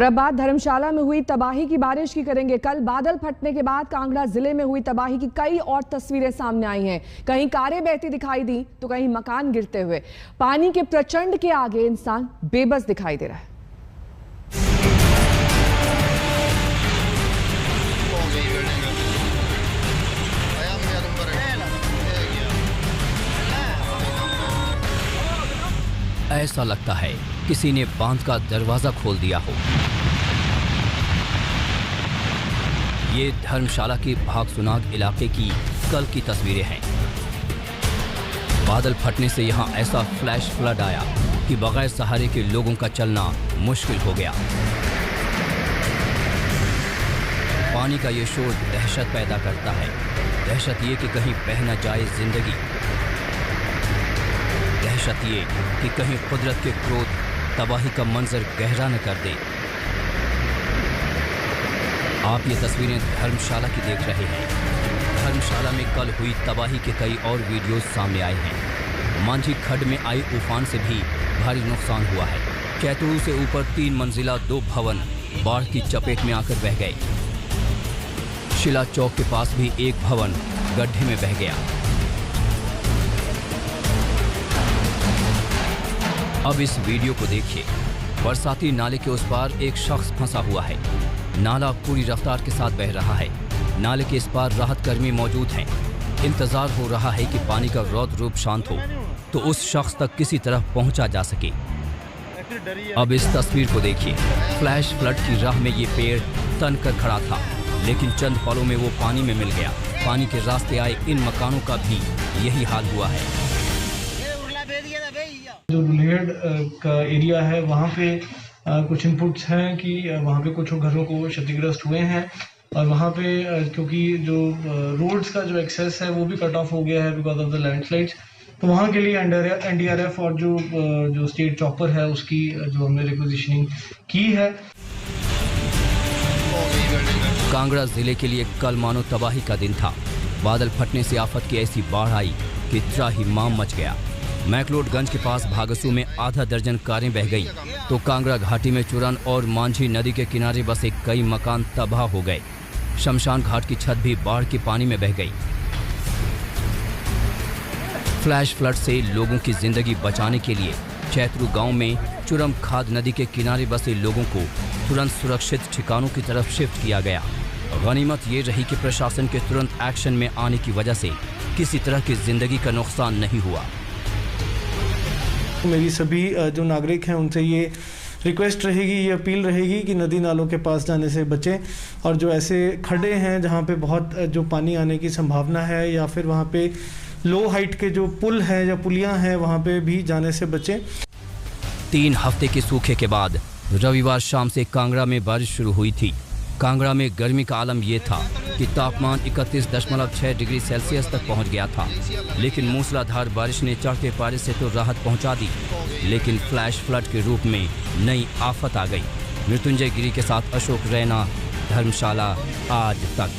अब बात धर्मशाला में हुई तबाही की बारिश की करेंगे। कल बादल फटने के बाद कांगड़ा जिले में हुई तबाही की कई और तस्वीरें सामने आई हैं। कहीं कारें बहती दिखाई दी तो कहीं मकान गिरते हुए। पानी के प्रचंड के आगे इंसान बेबस दिखाई दे रहा है। ऐसा लगता है किसी ने बांध का दरवाजा खोल दिया हो। ये धर्मशाला के भागसुनाग इलाके की कल की तस्वीरें हैं। बादल फटने से यहां ऐसा फ्लैश फ्लड आया कि बगैर सहारे के लोगों का चलना मुश्किल हो गया। पानी का ये शोर दहशत पैदा करता है। दहशत ये कि कहीं बह न जाए जिंदगी। दहशत ये कि कहीं कुदरत के क्रोध तबाही का मंजर गहरा न कर दे। आप ये तस्वीरें धर्मशाला की देख रहे हैं। धर्मशाला में कल हुई तबाही के कई और वीडियोस सामने आए हैं। मांझी खड्ड में आई तूफान से भी भारी नुकसान हुआ है। कैतुरु से ऊपर 3 मंजिला 2 भवन बाढ़ की चपेट में आकर बह गए। शिला चौक के पास भी एक भवन गड्ढे में बह गया। अब इस वीडियो को देखिए। बरसाती नाले के उस पार एक शख्स फंसा हुआ है। नाला पूरी रफ्तार के साथ बह रहा है। नाले के इस पार राहत कर्मी मौजूद हैं। इंतजार हो रहा है कि पानी का रौद्र रूप शांत हो तो उस शख्स तक किसी तरह पहुंचा जा सके। अब इस तस्वीर को देखिए। फ्लैश फ्लड की राह में ये पेड़ तन कर खड़ा था, लेकिन चंद पलों में वो पानी में मिल गया। पानी के रास्ते आए इन मकानों का भी यही हाल हुआ है। जो बुलेड का एरिया है वहाँ पे कुछ इनपुट्स हैं कि वहाँ पे कुछ घरों को क्षतिग्रस्त हुए हैं और वहाँ पे क्योंकि जो रोड्स का जो एक्सेस है वो भी कट ऑफ हो गया है बिकॉज ऑफ द लैंडस्लाइड्स। तो वहाँ के लिए एनडीआरएफ और जो स्टेट चॉपर है उसकी जो हमने रिक्विजिशनिंग की है। कांगड़ा जिले के लिए कल मानो तबाही का दिन था। बादल फटने से आफत की ऐसी बाढ़ आई कि त्राहिमाम मच गया। मैकलोडगंज के पास भागसू में आधा दर्जन कारें बह गईं, तो कांगड़ा घाटी में चुरन और मांझी नदी के किनारे बसे कई मकान तबाह हो गए। शमशान घाट की छत भी बाढ़ के पानी में बह गई। फ्लैश फ्लड से लोगों की जिंदगी बचाने के लिए चैतरू गांव में चुरम खाद नदी के किनारे बसे लोगों को तुरंत सुरक्षित ठिकानों की तरफ शिफ्ट किया गया। गनीमत ये रही कि प्रशासन के तुरंत एक्शन में आने की वजह से किसी तरह की जिंदगी का नुकसान नहीं हुआ। मेरी सभी जो नागरिक हैं उनसे ये रिक्वेस्ट रहेगी, ये अपील रहेगी कि नदी नालों के पास जाने से बचें और जो ऐसे खड्डे हैं जहाँ पे बहुत जो पानी आने की संभावना है या फिर वहाँ पे लो हाइट के जो पुल हैं या पुलियाँ हैं वहाँ पे भी जाने से बचें। 3 हफ्ते के सूखे के बाद रविवार शाम से कांगड़ा में बारिश शुरू हुई थी। कांगड़ा में गर्मी का आलम यह था कि तापमान 31.6 डिग्री सेल्सियस तक पहुंच गया था, लेकिन मूसलाधार बारिश ने चढ़ते पारे से तो राहत पहुंचा दी, लेकिन फ्लैश फ्लड के रूप में नई आफत आ गई। मृत्युंजय गिरी के साथ अशोक रैना, धर्मशाला आज तक।